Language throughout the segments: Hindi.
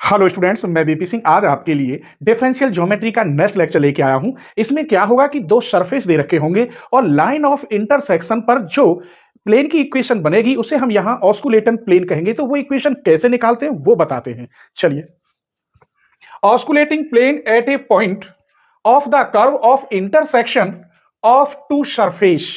हेलो स्टूडेंट्स, मैं बीपी सिंह आज आपके लिए डिफरेंशियल ज्योमेट्री का नेक्स्ट लेक्चर लेके आया हूं। इसमें क्या होगा कि दो सरफेस दे रखे होंगे और लाइन ऑफ इंटरसेक्शन पर जो प्लेन की इक्वेशन बनेगी उसे हम यहां ऑस्कुलेटन प्लेन कहेंगे। तो वो इक्वेशन कैसे निकालते हैं वो बताते हैं। चलिए, osculating plane at a point of the curve of intersection of two surface.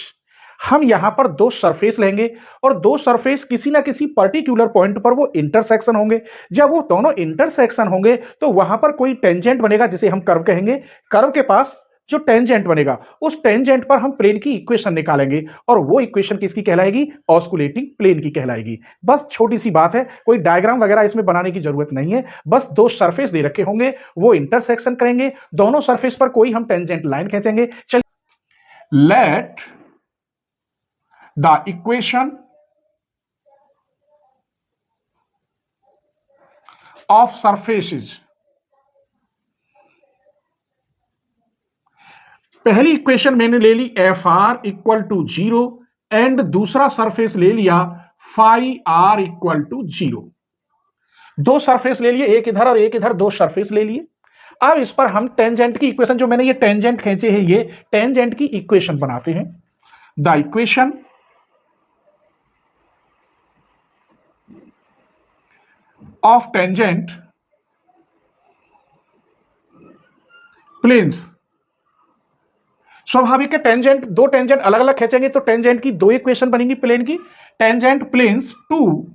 हम यहां पर दो सरफेस लेंगे और दो सरफेस किसी ना किसी पर्टिकुलर पॉइंट पर वो इंटरसेक्शन होंगे। जब वो दोनों इंटरसेक्शन होंगे तो वहां पर कोई टेंजेंट बनेगा जिसे हम कर्व कहेंगे। कर्व के पास जो टेंजेंट बनेगा उस टेंजेंट पर हम प्लेन की इक्वेशन निकालेंगे और वो इक्वेशन किसकी कहलाएगी? ऑस्कुलेटिंग प्लेन की कहलाएगी। बस छोटी सी बात है, कोई डायग्राम वगैरह इसमें बनाने की जरूरत नहीं है। बस दो सरफेस दे रखे होंगे, वो इंटरसेक्शन करेंगे, दोनों सरफेस पर कोई हम टेंजेंट लाइन खींचेंगे। चलिए, let the equation of surfaces, पहली इक्वेशन मैंने ले ली F R equal to 0 and दूसरा सरफेस ले लिया फाई आर इक्वल टू 0। दो सरफेस ले लिए, एक इधर और एक इधर, दो सरफेस ले लिए। अब इस पर हम टेंजेंट की इक्वेशन, जो मैंने ये टेंजेंट खींचे हैं, ये टेंजेंट की इक्वेशन बनाते हैं। The equation of tangent planes. स्वाभाविक है, टेंजेंट दो टेंजेंट अलग अलग खींचेंगे तो टेंजेंट की दो इक्वेशन बनेंगी प्लेन की। Tangent planes to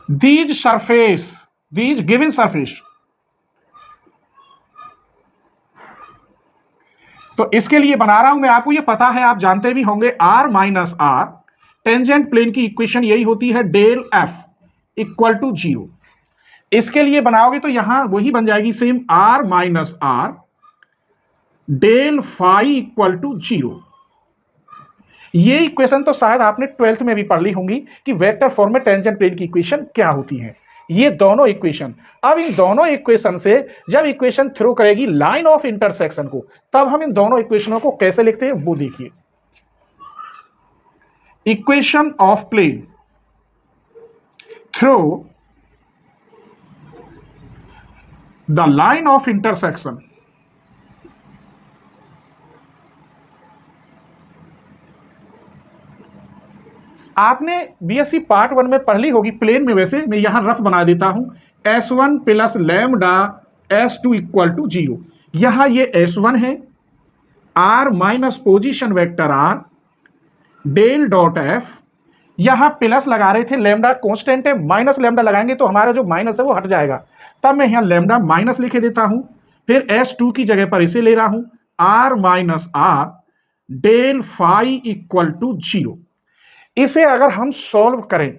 these surface, these given surface. तो इसके लिए बना रहा हूं मैं, आपको ये पता है, आप जानते भी होंगे, R minus R. Tangent plane की इक्वेशन यही होती है, डेल एफ इक्वल टू 0। इसके लिए बनाओगे तो यहां वही बन जाएगी same, R minus R del phi equal to 0। ये इक्वेशन तो शायद आपने 12th में भी पढ़ ली होंगी कि वेक्टर फॉर्म में टेंजेंट प्लेन की इक्वेशन क्या होती है। ये दोनों इक्वेशन, अब इन दोनों इक्वेशन से जब इक्वेशन थ्रो करेगी लाइन ऑफ इंटरसेक्शन को, तब हम इन दोनों इक्वेशनों को कैसे लिखते हैं वो देखिए। Equation of plane through the line of intersection. आपने बीएससी पार्ट 1 में पढ़ ली होगी प्लेन में, वैसे मैं यहां रफ बना देता हूं। S1 plus lambda S2 equal to 0। यहां ये S1 है, R minus position vector R del dot F। यहां प्लस लगा रहे थे, लैम्डा कांस्टेंट है, माइनस लैम्डा लगाएंगे तो हमारा जो माइनस है वो हट जाएगा, तब मैं यहां लैम्डा माइनस लिखे देता हूं। फिर S2 की जगह पर इसे ले रहा हूं, R minus R del phi equal to 0। इसे अगर हम सॉल्व करें,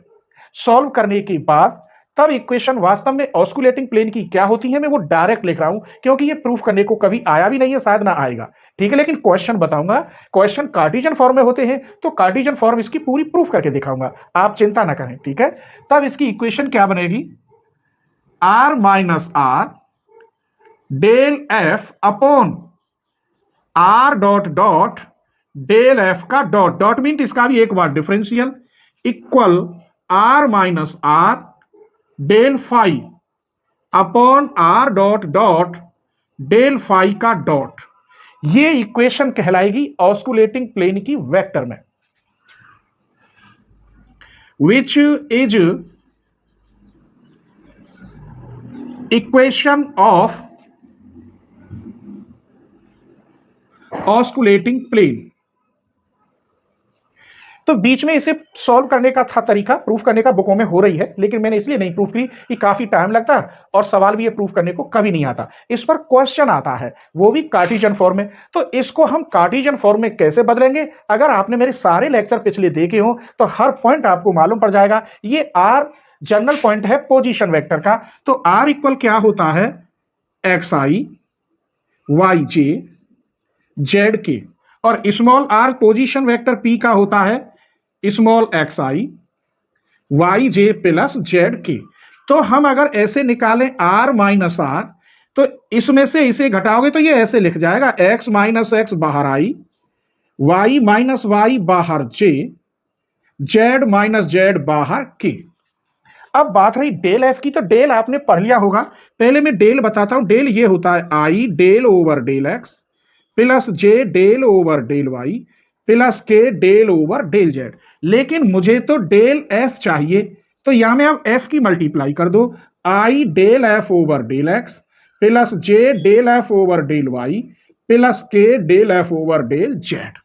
सॉल्व करने के बाद तब इक्वेशन वास्तव में ऑस्कुलेटिंग प्लेन की क्या होती है, मैं वो डायरेक्ट लिख रहा हूं क्योंकि ये प्रूफ करने को कभी आया भी नहीं है, शायद ना आएगा, ठीक है। लेकिन क्वेश्चन बताऊंगा, क्वेश्चन कार्टेशियन फॉर्म में होते हैं तो कार्टेशियन फॉर्म इसकी पूरी प्रूफ करके दिखाऊंगा, आप चिंता ना करें, ठीक है। तब इसकी इक्वेशन क्या बनेगी? R minus R del F upon R dot dot del F का डॉट डॉट मीन इसका भी एक बार differential equal R minus R del phi upon R dot dot del phi का डॉट। ये इक्वेशन कहलाएगी ऑस्कुलेटिंग प्लेन की वेक्टर में, which is equation of osculating plane. तो बीच में इसे सॉल्व करने का था तरीका, प्रूफ करने का बुकों में हो रही है, लेकिन मैंने इसलिए नहीं प्रूफ की कि काफी टाइम लगता और सवाल भी ये प्रूफ करने को कभी नहीं आता। इस पर क्वेश्चन आता है, वो भी कार्टेशियन फॉर्म में। तो इसको हम कार्टेशियन फॉर्म में कैसे बदलेंगे? अगर आपने मेरे सारे लेक्चर पिछले देखे हो तो हर पॉइंट आपको मालूम पड़ जाएगा। ये आर जनरल पॉइंट है पोजीशन वेक्टर का, तो आर इक्वल क्या होता है? X i y j z k, और small r position vector P का होता है small x i y j plus z k. तो हम अगर ऐसे निकालें आर माइनस आर, तो इसमें से इसे घटाओगे तो ये ऐसे लिख जाएगा, एक्स माइनस एक्स बाहर आई, वाई माइनस वाई बाहर जे, जेड माइनस जेड बाहर के। अब बात रही डेल एफ की, तो डेल आपने पढ़ लिया होगा। पहले मैं डेल बताता हूं। डेल ये होता है I del over del X plus J del over del Y plus K del over del Z. लेकिन मुझे तो डेल एफ चाहिए, तो यहां में आप एफ की मल्टीप्लाई कर दो। I del F over del X plus J del F over del Y plus K del F over del Z.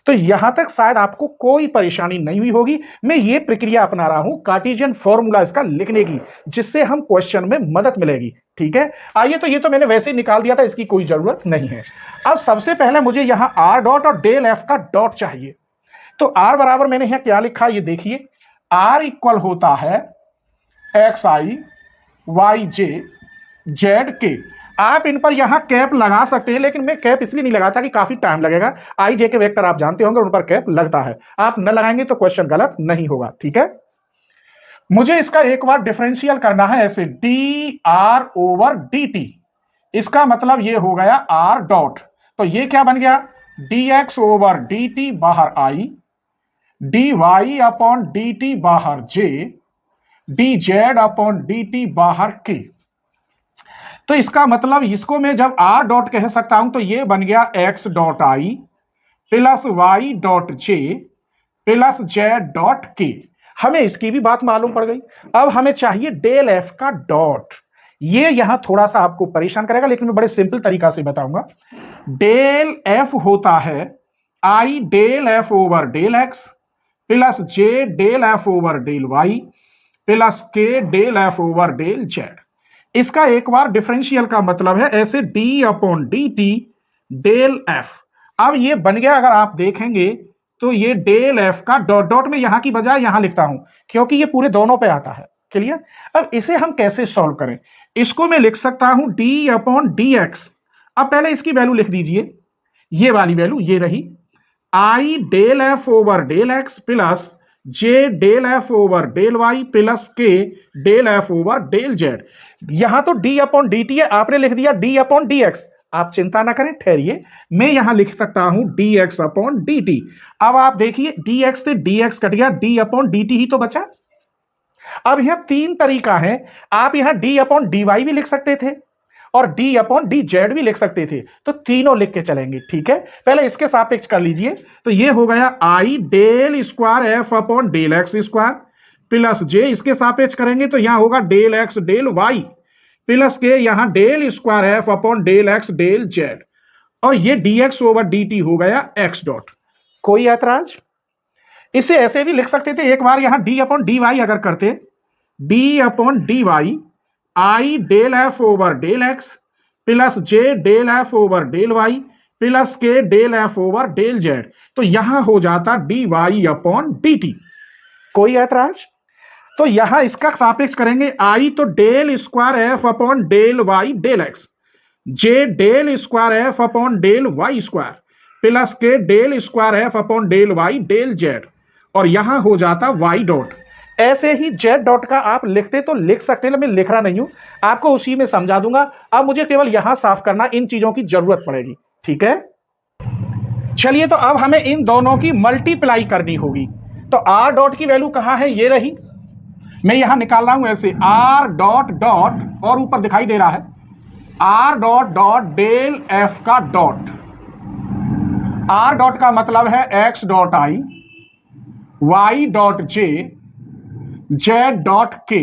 तो यहां तक शायद आपको कोई परेशानी नहीं हुई होगी। मैं ये प्रक्रिया अपना रहा हूं कार्टेशियन फॉर्मूला इसका लिखने की, जिससे हम क्वेश्चन में मदद मिलेगी। ठीक है, आइए, तो ये तो मैंने वैसे ही निकाल दिया था, इसकी कोई जरूरत नहीं है। अब सबसे पहले मुझे यहां आर डॉट और डेल एफ का डॉट चाहिए। तो आर बराबर मैंने यहां क्या लिखा, ये देखिए, आर इक्वल होता है x i y j z के। आप इन पर यहां कैप लगा सकते हैं, लेकिन मैं कैप इसलिए नहीं लगाता कि काफी टाइम लगेगा। आई जे के वेक्टर आप जानते होंगे, उन पर कैप लगता है। आप न लगाएंगे तो क्वेश्चन गलत नहीं होगा। ठीक है, मुझे इसका एक बार डिफरेंशियल करना है ऐसे, D R over D T. इसका मतलब ये हो गया आर डॉट, तो ये क्या बन गया, D X over D T बाहर I, D Y upon D T बाहर J, D Z upon D T बाहर के। तो इसका मतलब इसको मैं जब आर डॉट कह सकता हूं, तो ये बन गया x dot i plus y dot j plus z dot k. हमें इसकी भी बात मालूम पड़ गई। अब हमें चाहिए डेल एफ का डॉट। ये यहां थोड़ा सा आपको परेशान करेगा, लेकिन मैं बड़े सिंपल तरीका से बताऊंगा। डेल एफ होता है I del F over del X plus J del F over del Y plus K del F over del Z. इसका एक बार डिफरेंशियल का मतलब है ऐसे, D upon D T del F. अब ये बन गया, अगर आप देखेंगे तो ये डेल एफ का डॉट डॉट में यहां की बजाय यहां लिखता हूं, क्योंकि ये पूरे दोनों पे आता है। क्लियर। अब इसे हम कैसे सॉल्व करें, इसको मैं लिख सकता हूं डी अपॉन डी एक्स। अब पहले इसकी वैल्यू लिख दीजिए, ये वाली वैल्यू ये रही, I del F over del X plus J del F over del Y plus K del F over del Z. यहां तो डी अपॉन डी टी है, आपने लिख दिया डी अपॉन डी एक्स। आप चिंता ना करें, ठहरिए, मैं यहां लिख सकता हूं D x upon D T. अब आप देखिए, डी एक्स से डी एक्स कट गया, डी अपॉन डी टी ही तो बचा। अब यहां तीन तरीका है, आप यहां डी अपॉन डी वाई भी लिख सकते थे और डी अपॉन डी जेड भी लिख सकते थे, तो तीनों लिख के चलेंगे। ठीक है, पहले इसके सापेक्ष कर लीजिए। तो ये हो गया I del square F upon del x square plus J, इसके सापेक्ष करेंगे तो यहां होगा del x del Y plus K यहां del square F upon del x del Z, और ये D X over D T हो गया एक्स डॉट। कोई ऐतराज? इसे ऐसे भी लिख सकते थे, एक बार यहां डी अपॉन डी वाई अगर करते, D upon D Y I del F over del X plus J del F over del Y plus K del F over del Z, तो यहां हो जाता D Y upon D T. कोई ऐतराज? तो यहां इसका सापेक्ष करेंगे, आई तो del square F upon del Y del X, J del square F upon del Y square plus K del square F upon del Y del Z, और यहां हो जाता वाई डॉट। ऐसे ही जेड डॉट का आप लिखते तो लिख सकते हैं, मैं लिख रहा नहीं हूं, आपको उसी में समझा दूंगा। अब मुझे केवल यहां साफ करना, इन चीजों की जरूरत पड़ेगी। ठीक है, चलिए, तो अब हमें इन दोनों की मल्टीप्लाई करनी होगी। तो आर डॉट की वैल्यू कहां है, ये रही, मैं यहां निकाल रहा हूं ऐसे, आर डॉट डॉट, और ऊपर दिखाई दे रहा है R dot dot del F का डॉट। आर डॉट का मतलब है x dot i y dot j z dot k,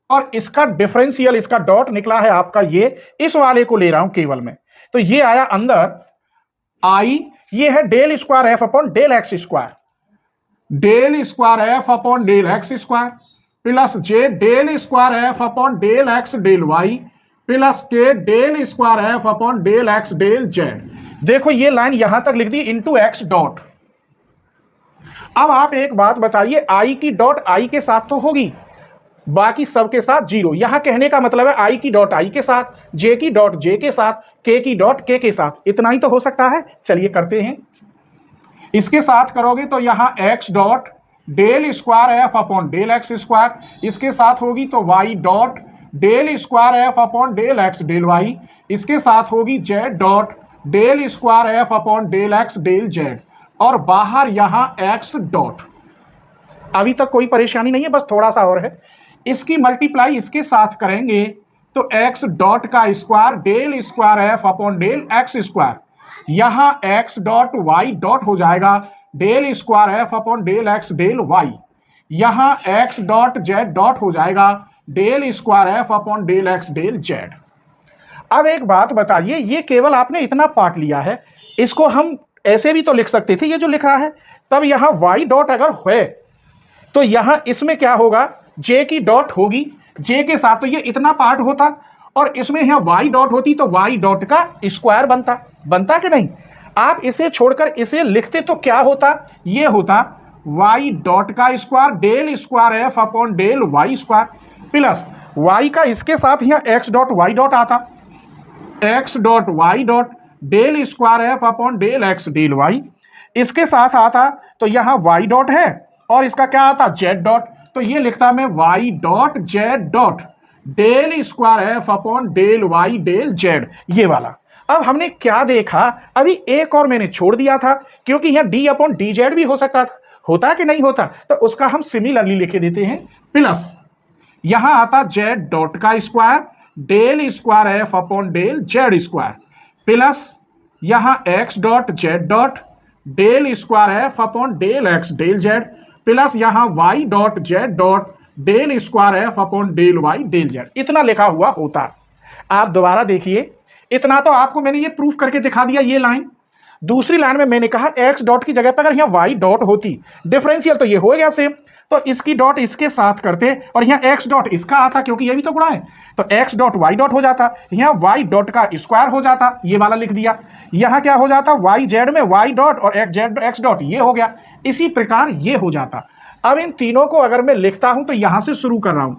और इसका डिफरेंशियल, इसका डॉट निकला है आपका ये, इस वाले को ले रहा हूं केवल मैं, तो ये आया अंदर आई, ये है del square F upon del x square, del square F upon del x square plus J del square F upon del x del Y plus K del square F upon del x del Z. देखो ये लाइन यहां तक लिख दी, इंटू एक्स डॉट। अब आप एक बात बताइए, आई की डॉट आई के साथ तो होगी, बाकी सबके साथ जीरो। यहां कहने का मतलब है आई की डॉट आई के साथ, जे की डॉट जे के साथ, के की डॉट के साथ, इतना ही तो हो सकता है। चलिए करते हैं, इसके साथ करोगे तो यहां x dot del square F upon del x square, इसके साथ होगी तो y dot del square F upon del x del y, इसके साथ होगी z dot del square F upon del x del Z, और बाहर यहां एक्स डॉट। अभी तक कोई परेशानी नहीं है, बस थोड़ा सा और है। इसकी मल्टीप्लाई इसके साथ करेंगे तो एक्स डॉट का square del square F upon del x square, यहां एक्स डॉट वाई डॉट हो जाएगा del square F upon del x del y, यहां एक्स डॉट जेड डॉट हो जाएगा del square F upon del x del z. अब एक बात बताइए, ये केवल आपने इतना पार्ट लिया है, इसको हम ऐसे भी तो लिख सकते थे ये जो लिख रहा है, तब यहां वाई डॉट अगर है तो यहां इसमें क्या होगा, जे की डॉट होगी, जे के साथ तो ये इतना पार्ट होता और इसमें यहां वाई डॉट होती तो वाई डॉट का स्क्वायर बनता कि नहीं। आप इसे छोड़कर इसे लिखते तो क्या होता, ये होता वाई डॉट का square del square F upon del Y square plus y का इसके साथ यहां एक्स डॉट वाई डॉट आता, x dot Y dot del square F upon del x del y, इसके साथ आता तो यहां वाई डॉट है और इसका क्या आता जेड डॉट, तो ये लिखता मैं y dot Z dot del square F upon del Y del z, ये वाला। अब हमने क्या देखा, अभी एक और मैंने छोड़ दिया था क्योंकि यहां डी अपॉन डी जेड भी हो सकता था, होता कि नहीं होता, तो उसका हम सिमिलरली लिखे देते हैं प्लस यहां आता जेड डॉट का square del square F upon del Z square plus यहां x dot Z dot del square F upon del x del Z plus यहां Y dot Z dot del square F upon del Y del Z, इतना लिखा हुआ होता। आप दोबारा देखिए, इतना तो आपको मैंने ये प्रूफ करके दिखा दिया, ये लाइन। दूसरी लाइन में मैंने कहा एक्स डॉट की जगह पर अगर यहां वाई डॉट होती, डिफरेंशियल तो ये हो गया सेम, तो इसकी डॉट इसके साथ करते और यहां एक्स डॉट इसका आता क्योंकि ये भी तो गुणा है, तो एक्स डॉट वाई डॉट हो जाता, यहां वाई डॉट का स्क्वायर हो जाता, ये वाला लिख दिया, यहां क्या हो जाता वाई जेड में वाई डॉट और एक्स जेड एक्स डॉट ये हो गया, इसी प्रकार ये हो जाता। अब इन तीनों को अगर मैं लिखता हूं तो यहां से शुरू कर रहा हूं,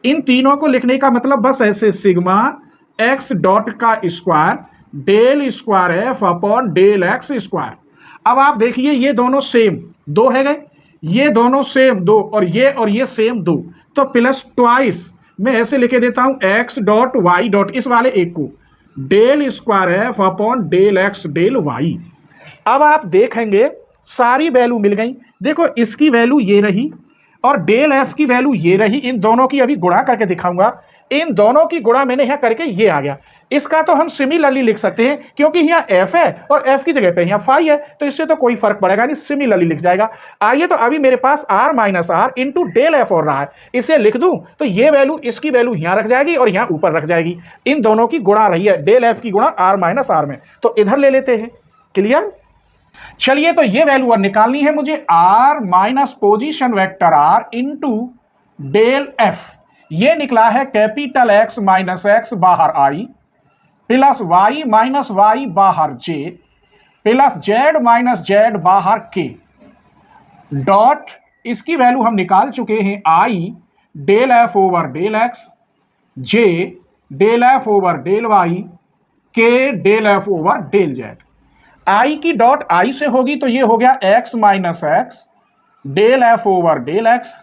इन तीनों को लिखने का मतलब बस ऐसे सिग्मा एक्स डॉट का square del square F upon del x square. अब आप देखिए ये दोनों सेम दो है गए, ये दोनों सेम दो और ये सेम दो, तो प्लस ट्वाइस मैं ऐसे लिखे देता हूं एक्स डॉट वाई डॉट इस वाले एक को del square F upon del x del y. अब आप देखेंगे सारी वैल्यू मिल गई, देखो इसकी वैल्यू ये रही और डेल एफ की वैल्यू ये रही, इन दोनों की अभी गुणा करके दिखाऊंगा, इन दोनों की गुणा मैंने यहां करके ये आ गया, इसका तो हम सिमिलरली लिख सकते हैं क्योंकि यहाँ एफ है और एफ की जगह पे यहाँ फाई है, तो इससे तो कोई फर्क पड़ेगा नहीं, सिमिलरली लिख जाएगा। आइए तो अभी मेरे पास R minus R into del F हो रहा है, इसे लिख दूं तो ये वैल्यू इसकी वैल्यू यहाँ रख जाएगी और यहाँ ऊपर रख जाएगी, इन दोनों की गुणा रही है, डेल एफ की गुणा आर माइनस आर में, तो इधर ले लेते हैं। क्लियर? चलिए तो ये वैल्यू और निकालनी है मुझे, R minus position vector R into del F, ये निकला है कैपिटल एक्स माइनस एक्स बाहर I plus Y minus Y बाहर J plus Z minus Z बाहर के डॉट, इसकी वैल्यू हम निकाल चुके हैं I del F over del X, J del F over del Y, K del F over del Z. I की डॉट आई से होगी तो ये हो गया X minus x del F over del X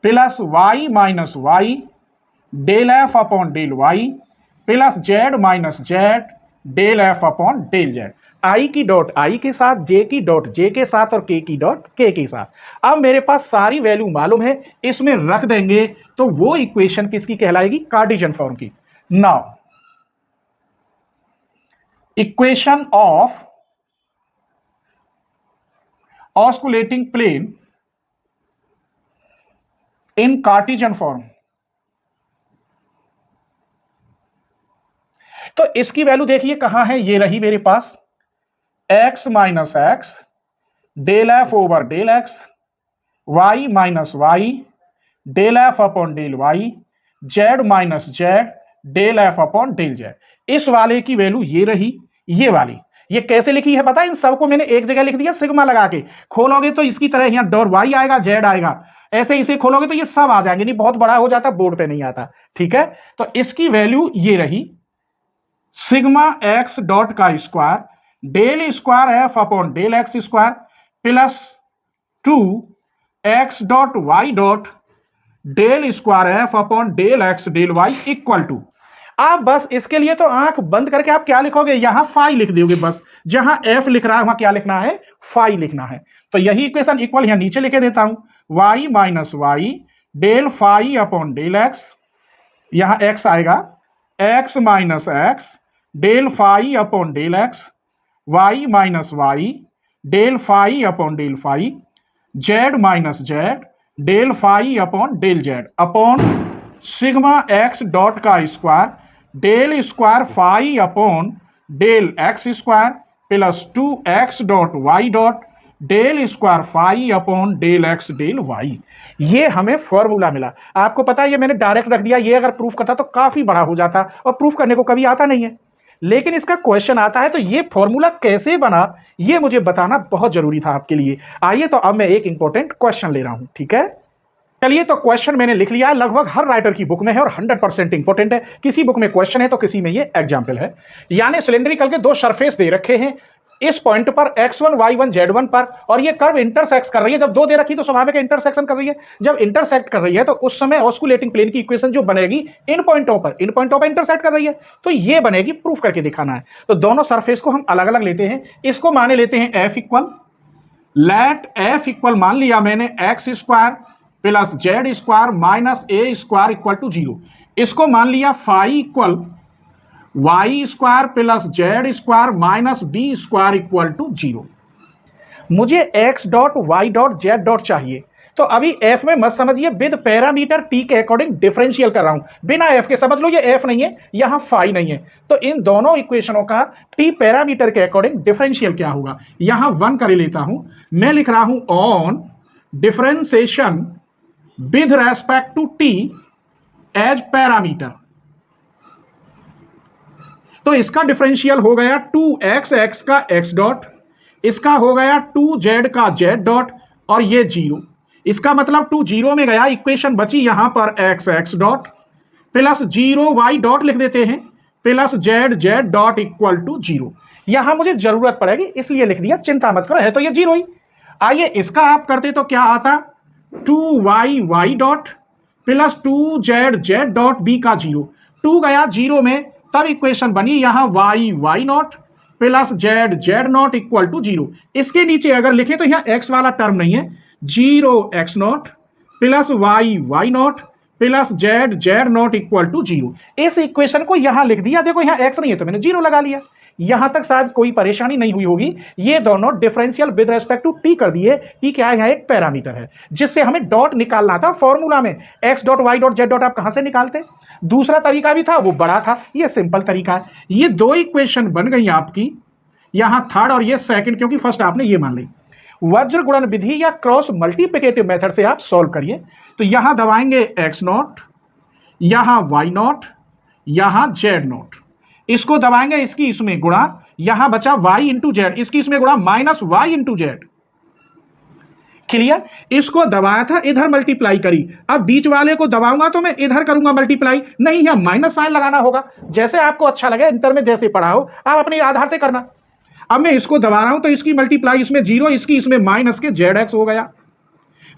plus Y minus Y del F upon del Y plus Z minus Z del F upon del Z. I की डॉट आई के साथ, जे की डॉट जे के साथ और के की डॉट के साथ। अब मेरे पास सारी वैल्यू मालूम है, इसमें रख देंगे तो वो इक्वेशन किसकी कहलाएगी, कार्टेशियन फॉर्म की। Now equation of osculating plane in Cartesian form, तो इसकी वैल्यू देखिए कहां है, ये रही मेरे पास x minus x del F over del x, Y minus Y del F upon del y, z minus Z del F upon del z. इस वाले की वैल्यू ये रही, ये वाली ये कैसे लिखी है पता है, इन सबको मैंने एक जगह लिख दिया सिग्मा लगा के, खोलोगे तो इसकी तरह यहाँ डॉट वाई आएगा जेड आएगा, ऐसे इसे खोलोगे तो ये सब आ जाएंगे, नहीं बहुत बड़ा हो जाता, बोर्ड पे नहीं आता, ठीक है। तो इसकी वैल्यू ये रही सिग्मा एक्स डॉट का square del square F upon del x square plus 2 x dot Y dot del square F upon del x del y equal to, आप बस इसके लिए तो आंख बंद करके आप क्या लिखोगे, यहां फाई लिख दोगे, बस जहां एफ लिख रहा है वहां क्या लिखना है, फाई लिखना है। तो यही इक्वेशन इक्वल यहां नीचे लिखे देता हूं, Y minus Y del phi upon del X, यहां एक्स आएगा, X minus x, del phi upon del x, Y minus Y, del phi upon del phi, Z minus Z, del phi upon del Z, upon sigma x dot का square, del square phi upon del x square plus 2x dot Y dot del square phi upon del x del Y. ये हमें फॉर्मूला मिला। आपको पता है ये मैंने डायरेक्ट रख दिया, ये अगर प्रूफ करता तो काफी बड़ा हो जाता और प्रूफ करने को कभी आता नहीं है, लेकिन इसका क्वेश्चन आता है तो ये फॉर्मूला कैसे बना ये मुझे बताना बहुत जरूरी था आपके लिए। आइए तो अब मैं एक इंपॉर्टेंट क्वेश्चन ले रहा हूं, ठीक है। चलिए तो क्वेश्चन मैंने लिख लिया है, लगभग हर राइटर की बुक में है और 100% इंपॉर्टेंट है। किसी बुक में क्वेश्चन है तो किसी में ये एग्जाम्पल है। यानी सिलेंड्रिकल के दो सरफेस दे रखे हैं, इस पॉइंट पर x1 y1 z1 पर, और ये कर्व इंटरसेक्ट कर रही है। जब दो दे रखी तो स्वाभाविक है इंटरसेक्शन कर रही है। जब इंटरसेक्ट कर रही है तो उस समय ऑस्कुलेटिंग प्लेन की इक्वेशन जो बनेगी इन पॉइंटों पर इंटरसेक्ट कर रही है, तो ये बनेगी। प्रूफ करके दिखाना है। तो दोनों सरफेस को हम अलग अलग लेते हैं। इसको माने लेते हैं f equal, let f equal मान लिया मैंने x square plus z square minus a square equal to 0। इसको मान लिया phi equal y square plus z square minus b square equal to 0। मुझे x dot Y dot Z dot चाहिए, तो अभी एफ में मत समझिए, विद पैरामीटर टी के अकॉर्डिंग डिफरेंशियल कर रहा हूं। बिना एफ के समझ लो ये एफ नहीं है, यहां फाई नहीं है, तो इन दोनों इक्वेशनों का टी पैरामीटर के अकॉर्डिंग डिफरेंशियल क्या होगा, यहां 1 कर लेता हूं। मैं लिख रहा हूं on differentiation with respect to t as parameter. तो इसका डिफरेंशियल हो गया 2x x का x डॉट, इसका हो गया 2z का z डॉट, और ये 0। इसका मतलब 2 0 में गया, इक्वेशन बची यहां पर x x dot plus 0 y dot लिख देते हैं plus z z dot equal to 0। यहां मुझे जरूरत पड़ेगी इसलिए लिख दिया, चिंता मत करो, है तो ये 0 ही। आइए इसका आप करते तो क्या आता, 2y y dot plus 2z z dot b का 0। 2 गया 0 में, तब इक्वेशन बनी यहां y y naught plus z z naught equal to 0। इसके नीचे अगर लिखे तो यहां x वाला टर्म नहीं है, 0 x naught plus y y naught plus z z naught equal to 0। इस इक्वेशन को यहां लिख दिया। देखो यहां x नहीं है तो मैंने 0 लगा लिया। यहां तक शायद कोई परेशानी नहीं हुई होगी। ये दोनों differential with respect to t कर दिए। टी क्या है, यहाँ एक पैरामीटर है जिससे हमें डॉट निकालना था फॉर्मूला में। x dot y dot z dot आप कहां से निकालते, दूसरा तरीका भी था, वो बड़ा था, ये सिंपल तरीका है। ये दो इक्वेशन बन गई आपकी, यहां थर्ड और ये सेकंड, क्योंकि फर्स्ट आपने ये मान ली। वज्र गुणन विधि या क्रॉस मल्टीप्लिकेटिव मेथड से आप सॉल्व करिए। तो यहां दबाएंगे x नॉट, यहां y नॉट, यहां z नॉट, इसको दबाएंगे, इसकी इसमें गुणा, यहां बचा y इंटू जेड, इसकी इसमें गुणा minus y into Z. Clear. इसको दबाया था, इधर मल्टीप्लाई करी। अब बीच वाले को दबाऊंगा तो मैं इधर करूंगा मल्टीप्लाई, नहीं यहां माइनस साइन लगाना होगा। जैसे आपको अच्छा लगे, इंटर में जैसे पढ़ा हो आप अपने आधार से करना। अब मैं इसको दबा रहा हूं तो इसकी मल्टीप्लाई इसमें 0, इसकी इसमें माइनस के जेड एक्स हो गया।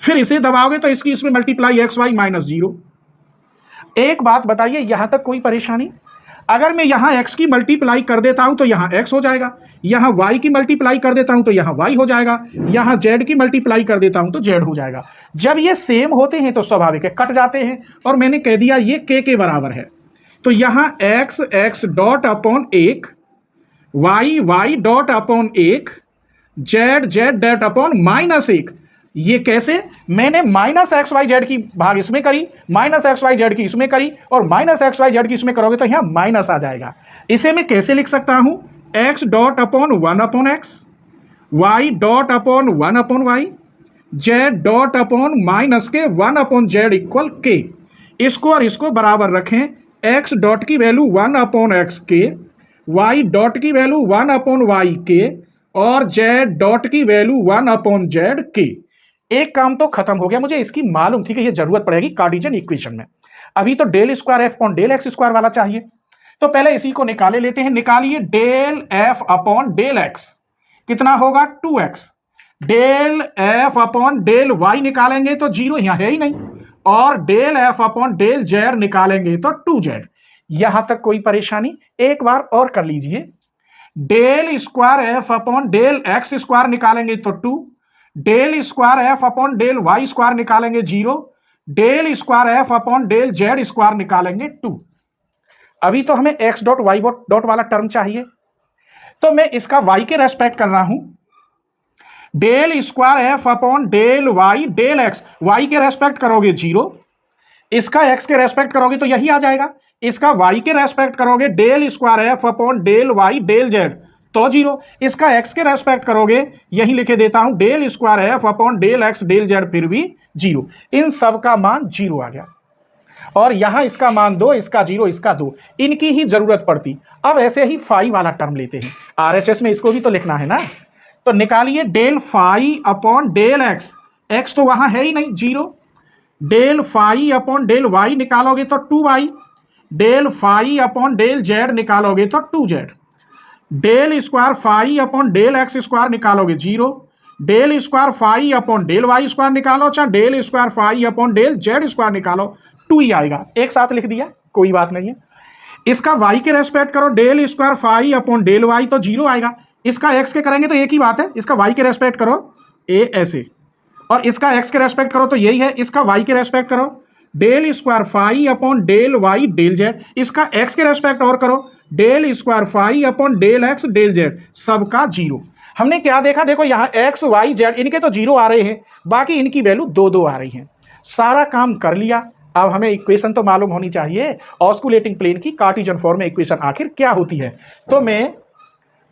फिर इसे दबाओगे तो इसकी इसमें मल्टीप्लाई एक्स वाई माइनस 0। एक बात बताइए, यहां तक कोई परेशानी? अगर मैं यहां x की मल्टीप्लाई कर देता हूं तो यहां x हो जाएगा, यहां y की मल्टीप्लाई कर देता हूं तो यहां y हो जाएगा, यहां z की मल्टीप्लाई कर देता हूं तो z हो जाएगा। जब ये सेम होते हैं तो स्वाभाविक है कट जाते हैं, और मैंने कह दिया ये k के बराबर है। तो यहां x x dot upon 1, y y dot upon 1, z z dot upon minus 1। ये कैसे, मैंने माइनस एक्स वाई जेड की भाग इसमें करी, माइनस एक्स वाई जेड की इसमें करी, और माइनस एक्स वाई जेड की इसमें करोगे तो यहां माइनस आ जाएगा। इसे मैं कैसे लिख सकता हूं, x dot upon 1 upon x, y dot upon 1 upon y, z dot upon minus के 1 अपॉन जेड इक्वल के। इसको और इसको बराबर रखें, एक्स डॉट की वैल्यू 1 अपॉन एक्स के, वाई डॉट की वैल्यू 1 अपॉन वाई के, और जेड डॉट की वैल्यू 1 अपॉन जेड के। एक काम तो खत्म हो गया। मुझे इसकी मालूम थी कि ये जरूरत पड़ेगी कार्टेशियन इक्वेशन में। अभी तो del square F upon del x square वाला चाहिए, तो पहले इसी को निकाले लेते हैं। निकालिए del F upon del x, कितना होगा 2x। Del F upon del y निकालेंगे तो 0 यहां है ही नहीं, और del F upon del z निकालेंगे तो 2z। यहां तक कोई परेशानी? एक बार और कर लीजिए। Del square F upon del x square निकालेंगे तो 2, del square F upon del Y square निकालेंगे 0, del square F upon del Z square निकालेंगे 2। अभी तो हमें एक्स डॉट वाई डॉट वाला टर्म चाहिए, तो मैं इसका वाई के रेस्पेक्ट कर रहा हूं। Del square F upon del x, y के रेस्पेक्ट करोगे 0, इसका एक्स के रेस्पेक्ट करोगे तो यही आ जाएगा। इसका वाई के रेस्पेक्ट करोगे del square F upon del Y del Z तो 0, इसका एक्स के रेस्पेक्ट करोगे, यही लिखे देता हूं, del square F upon del x del z फिर भी 0। इन सब का मान 0 आ गया, और यहां इसका मान 2, इसका 0, इसका 2, इनकी ही जरूरत पड़ती। अब ऐसे ही फाई वाला टर्म लेते हैं, आरएचएस में इसको भी तो लिखना है ना। तो निकालिए del phi upon del x, x तो वहां है ही नहीं 0, del phi upon del y निकालोगे तो 2y, del phi upon del z निकालोगे तो 2z, del square phi upon del x square निकालोगे 0, del square phi upon del Y square निकालो, चाहे del square phi upon del Z square निकालो, 2 ही आएगा। एक साथ लिख दिया, कोई बात नहीं है। इसका y के रेस्पेक्ट करो, del square phi upon del y तो 0 आएगा। इसका x के करेंगे तो एक ही बात है, इसका y के रेस्पेक्ट करो ए ऐसे, और इसका x के रेस्पेक्ट करो तो यही है, इसका y के रेस्पेक्ट करो del square phi upon del Y del Z, इसका x के रेस्पेक्ट और करो del square phi upon del x del z, सबका 0। हमने क्या देखा, देखो यहाँ x y z इनके तो 0 आ रहे हैं, बाकी इनकी वैल्यू 2 आ रही है। सारा काम कर लिया। अब हमें इक्वेशन तो मालूम होनी चाहिए, ऑस्कुलेटिंग प्लेन की कार्टेशियन फॉर्म में इक्वेशन आखिर क्या होती है। तो मैं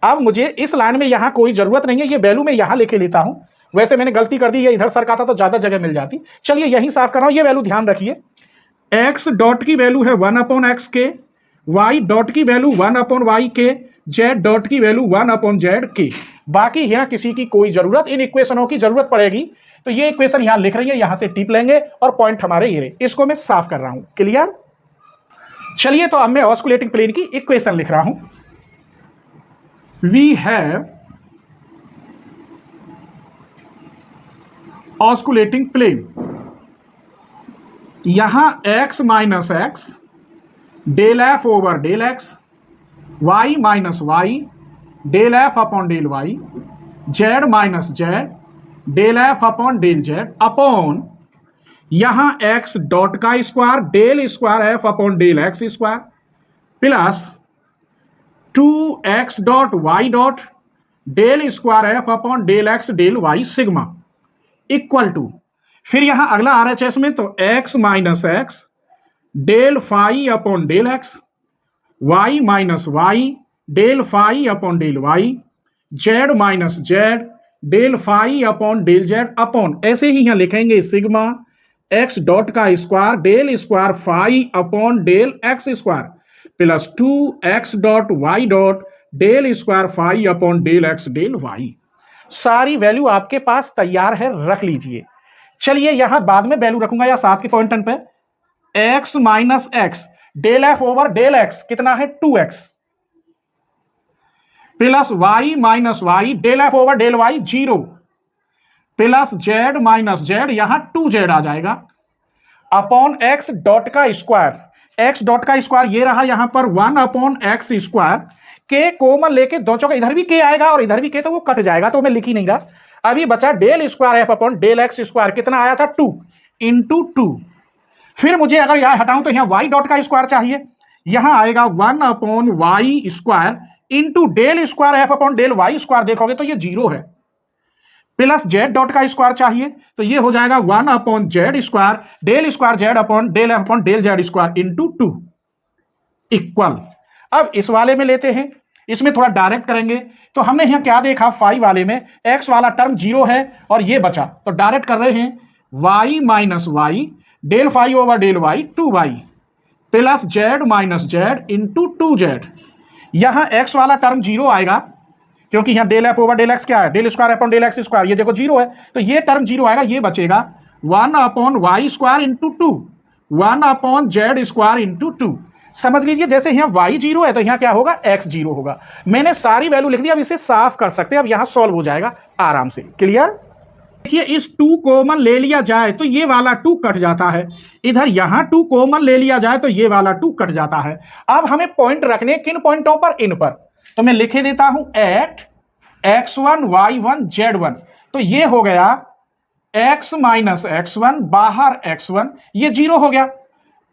अब मुझे इस लाइन में यहां कोई जरूरत नहीं है, ये वैल्यू मैं यहां लेके लेता हूं। वैसे मैंने गलती कर दी, ये इधर सरका था तो ज्यादा जगह मिल जाती। चलिए यहीं साफ कर रहा हूं, ये वैल्यू ध्यान रखिए। एक्स डॉट की वैल्यू है 1 अपॉन एक्स के, वाई डॉट की वैल्यू 1 अपॉन वाई के, जेड डॉट की वैल्यू 1 अपॉन जेड के। बाकी यहां किसी की कोई जरूरत, इन इक्वेशनों की जरूरत पड़ेगी तो ये इक्वेशन यहां लिख रही है, यहां से टिप लेंगे और पॉइंट हमारे ये रहे। इसको मैं साफ कर रहा हूं, क्लियर। चलिए तो अब मैं ऑस्कुलेटिंग प्लेन की इक्वेशन लिख रहा हूं। वी हैव ऑस्कुलेटिंग प्लेन, यहां x minus x, del F over del x, y minus Y, del F upon del y, z minus Z, del F upon del Z, upon यहां x डॉट का square del square F upon del x square, plus 2x dot Y dot del square F upon del x del y sigma, equal to, फिर यहां अगला आरएचएस में तो x minus x, del phi upon del x, y minus Y, del phi upon del y, z minus Z, del phi upon del Z, upon ऐसे ही यहां लिखेंगे सिग्मा x डॉट का square del square phi upon del x square, plus 2x dot Y dot del square phi upon del x del y. सारी वैल्यू आपके पास तैयार है, रख लीजिए। चलिए यहां बाद में वैल्यू रखूंगा या साथ के पॉइंट पे, x minus x del F over del x कितना है 2x, plus y minus Y del F over del y 0, plus Z minus z यहां 2z आ जाएगा, अपॉन x डॉट का स्क्वायर, x डॉट का स्क्वायर ये रहा यहां पर 1 अपॉन एक्स स्क्वायर, के कॉमन लेके दो चौका, इधर भी के आएगा और इधर भी के, तो वो कट जाएगा, तो मैं लिख ही नहीं रहा। अभी बचा del square F upon del x square, कितना आया था 2 इंटू 2। फिर मुझे अगर यहां हटाऊं तो यहां y डॉट का स्क्वायर चाहिए, यहां आएगा 1 upon y square into del square F upon del Y square, देखोगे तो ये 0 है, प्लस जेड डॉट का स्क्वायर चाहिए तो ये हो जाएगा 1 upon z square del square z upon del Z square into 2, equal. अब इस वाले में लेते हैं, इसमें थोड़ा डायरेक्ट करेंगे। तो हमने यहां क्या देखा, फाई वाले में x वाला टर्म 0 है और ये बचा, तो डायरेक्ट कर रहे हैं y minus Y del phi over del y 2y, plus Z minus z into 2z। यहां x वाला टर्म 0 आएगा क्योंकि यहां del F over del x क्या है, del square upon del x square, ये देखो 0 है, तो ये टर्म 0 आएगा, ये बचेगा 1 upon y square into 2, 1 upon z square into 2। समझ लीजिए जैसे यहाँ y 0 है तो यहाँ क्या होगा, x 0 होगा। मैंने सारी वैल्यू लिख दी, अब इसे साफ कर सकते हैं, अब यहाँ सॉल्व हो जाएगा आराम से, क्लियर। देखिए इस 2 कॉमन ले लिया जाए तो ये वाला 2 कट जाता है, इधर यहाँ 2 कॉमन ले लिया जाए तो ये वाला 2 कट जाता है। अब हमें पॉइंट रखने किन पॉइंटों पर, इन पर, तो मैं लिखे देता हूं एट x1 y1 z1, तो ये हो गया x माइनस x1 बाहर x1 ये 0 हो गया,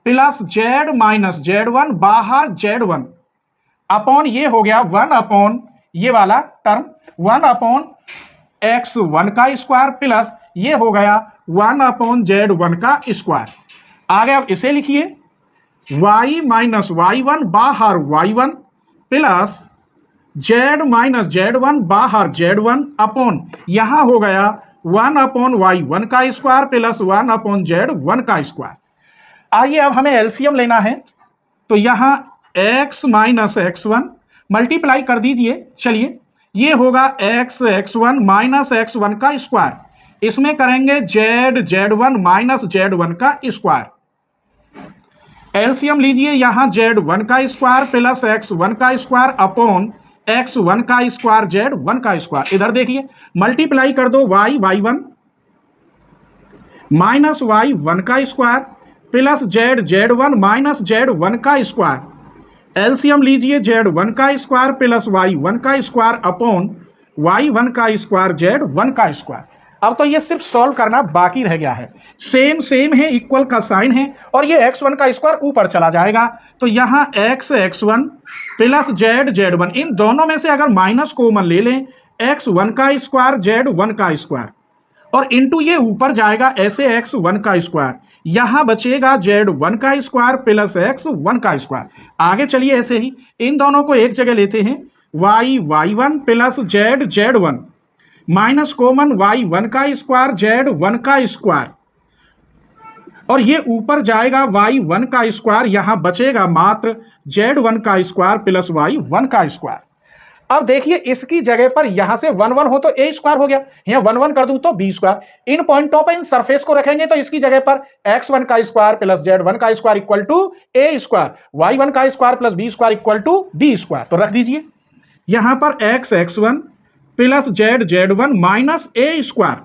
प्लस z माइनस z1 बाहर z1 अपॉन ये हो गया 1 अपॉन ये वाला टर्म 1 अपॉन x1 का स्क्वायर प्लस ये हो गया 1 अपॉन z1 का स्क्वायर। आगे अब इसे लिखिए y माइनस y1 बाहर y1 plus z minus z1 बाहर z1 अपॉन यहां हो गया 1 अपॉन y1 का स्क्वायर प्लस 1 अपॉन z1 का स्क्वायर। आइए अब हमें एलसीएम लेना है, तो यहां x माइनस x1 मल्टीप्लाई कर दीजिए। चलिए ये होगा x1 माइनस x1 का स्क्वायर, इसमें करेंगे z1 माइनस z1 का स्क्वायर। एलसीएम लीजिए, यहां z1 का स्क्वायर प्लस x1 का स्क्वायर अपॉन x1 का स्क्वायर z1 का स्क्वायर। इधर देखिए मल्टीप्लाई कर दो y1 माइनस y1 का square plus z1 minus z1 का स्क्वायर। एलसीएम लीजिए z1 का स्क्वायर प्लस y1 का स्क्वायर अपॉन y1 का स्क्वायर z1 का स्क्वायर। अब तो ये सिर्फ सॉल्व करना बाकी रह गया है। सेम है, इक्वल का साइन है और ये x1 का स्क्वायर ऊपर चला जाएगा, तो यहाँ x1 प्लस z1 इन दोनों में से अगर माइनस कॉमन ले लें x1 का स्क्वायर z1 का स्क्वायर और इंटू ये ऊपर जाएगा ऐसे x1 का स्क्वायर, यहां बचेगा z1 का स्क्वायर प्लस x1 का स्क्वायर। आगे चलिए ऐसे ही इन दोनों को एक जगह लेते हैं y1 plus z1 minus common y1 का स्क्वायर z1 का स्क्वायर और ये ऊपर जाएगा y1 का स्क्वायर, यहां बचेगा मात्र z1 का स्क्वायर प्लस y1 का स्क्वायर। अब देखिए इसकी जगह पर यहां से 1 1 हो तो a स्क्वायर हो गया, यहां 1 1 कर दूं तो b स्क्वायर। इन पॉइंटों पर इन सरफेस को रखेंगे तो इसकी जगह पर x1 का स्क्वायर प्लस z1 का square equal to a square, y1 का square plus b square equal to b square. तो रख दीजिए यहां पर x1 plus z1 minus a square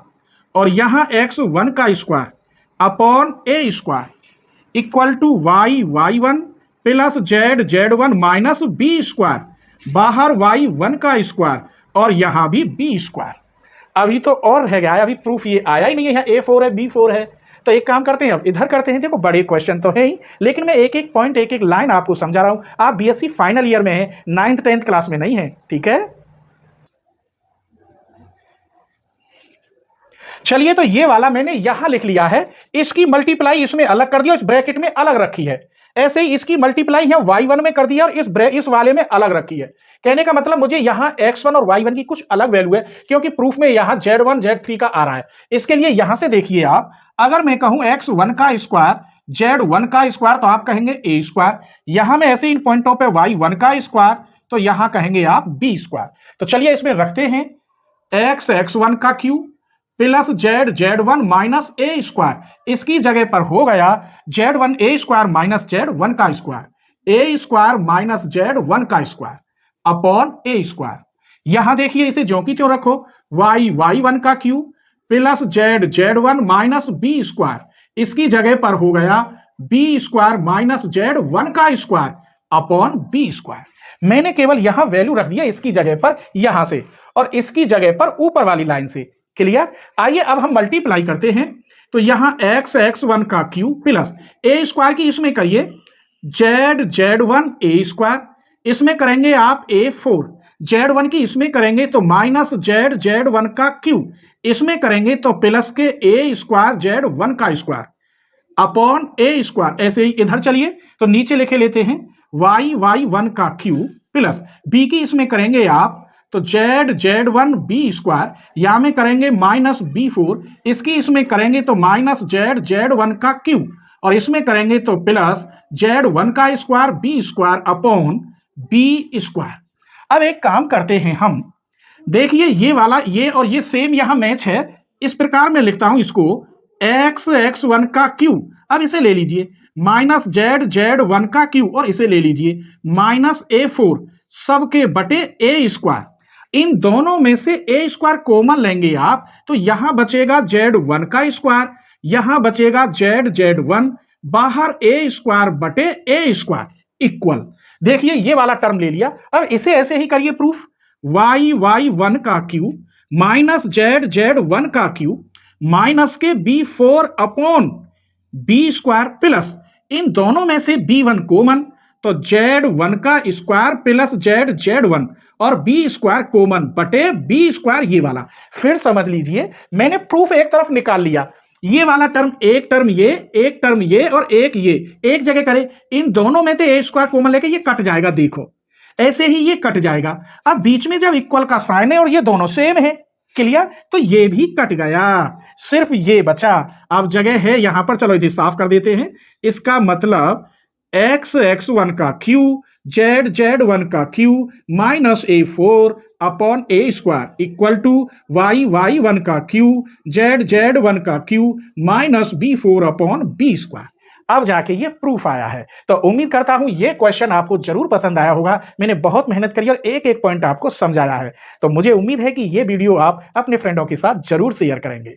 और यहां x1 का square upon a square equal to y1 plus z1 minus b square, बाहर y1 का स्क्वायर और यहां भी b स्क्वायर। अभी तो और है गया, अभी प्रूफ ये आया ही नहीं है, यहाँ a4 है b4 है। तो एक काम करते हैं, अब इधर करते हैं। देखो बड़े क्वेश्चन तो है ही, लेकिन मैं एक एक पॉइंट एक एक लाइन आपको समझा रहा हूं। आप बीएससी फाइनल ईयर में है, 9th 10th क्लास में नहीं है, ठीक है। चलिए तो ये वाला मैंने यहां लिख लिया है, इसकी मल्टीप्लाई इसमें अलग कर दिया, इस ब्रैकेट में अलग रखी है। ऐसे ही इसकी मल्टीप्लाई यहां y1 में कर दिया और इस वाले में अलग रखी है। कहने का मतलब मुझे यहां x1 और y1 की कुछ अलग वैल्यू है, क्योंकि प्रूफ में यहां z1 z3 का आ रहा है। इसके लिए यहां से देखिए आप, अगर मैं कहूं x1 का स्क्वायर z1 का स्क्वायर तो आप कहेंगे a स्क्वायर, यहां में ऐसे इन पॉइंटों पे y1 का स्क्वायर तो यहां कहेंगे आप b स्क्वायर। तो चलिए इसमें रखते हैं x1 का cube plus z1 minus a square, इसकी जगह पर हो गया z1 a square minus z1 का square, a square minus z1 का स्क्वायर अपॉन a स्क्वायर। यहां देखिए इसे ज्यों की त्यों रखो, y1 का cube plus z1 minus b square, इसकी जगह पर हो गया b स्क्वायर माइनस z1 का स्क्वायर अपॉन b स्क्वायर। मैंने केवल यहां वैल्यू रख दिया इसकी जगह पर यहां से और इसकी जगह पर ऊपर वाली लाइन से। क्लियर। आइए अब हम मल्टीप्लाई करते हैं, तो यहां x1 का क्यूब प्लस a स्क्वायर की इसमें करिए z1 a स्क्वायर, इसमें करेंगे आप a4, z1 की इसमें करेंगे तो माइनस z1 का क्यूब, इसमें करेंगे तो प्लस के a स्क्वायर z1 का स्क्वायर अपॉन a स्क्वायर। ऐसे ही इधर चलिए तो नीचे लिखे लेते हैं y1 का क्यूब प्लस b की इसमें करेंगे आप तो z1 b स्क्वायर, यहां में करेंगे माइनस b4, इसकी इसमें करेंगे तो माइनस z1 का क्यूब और इसमें करेंगे तो प्लस z1 का square b square upon b square. अब एक काम करते हैं हम, देखिए ये वाला ये और ये सेम यहां मैच है, इस प्रकार मैं लिखता हूं इसको x1 का क्यूब, अब इसे ले लीजिए माइनस z1 का क्यूब और इसे ले लीजिए माइनस a4 सबके बटे a स्क्वायर। इन दोनों में से a स्क्वायर कॉमन लेंगे आप तो यहां बचेगा z1 का स्क्वायर, यहां बचेगा z1 बाहर a स्क्वायर बटे a स्क्वायर इक्वल। देखिए ये वाला टर्म ले लिया। अब इसे ऐसे ही करिए प्रूफ, y1 का क्यूब माइनस z1 का क्यूब माइनस के b4 upon B square plus इन दोनों में से b1 कॉमन, तो z1 का स्क्वायर प्लस z1 और बी स्क्वायर कॉमन बटे बी स्क्वायर ये वाला। फिर समझ लीजिए मैंने प्रूफ एक तरफ निकाल लिया, ये वाला टर्म एक टर्म ये, एक टर्म ये और एक ये एक जगह करे, इन दोनों में से ए स्क्वायर कॉमन लेके ये कट जाएगा, देखो ऐसे ही ये कट जाएगा। अब बीच में जब इक्वल का साइन है और ये दोनों सेम है, क्लियर, तो ये भी कट गया, सिर्फ ये बचा। अब जगह है यहां पर, चलो इसे साफ कर देते हैं। इसका मतलब x1 का क्यू z1 का cube minus a4 upon A square equal to y1 का क्यू z1 का cube minus b4 upon B square. अब जाके ये प्रूफ आया है। तो उम्मीद करता हूं ये क्वेश्चन आपको जरूर पसंद आया होगा। मैंने बहुत मेहनत करी और एक एक पॉइंट आपको समझाया है। तो मुझे उम्मीद है कि ये वीडियो आप अपने फ्रेंडों के साथ जरूर शेयर करेंगे।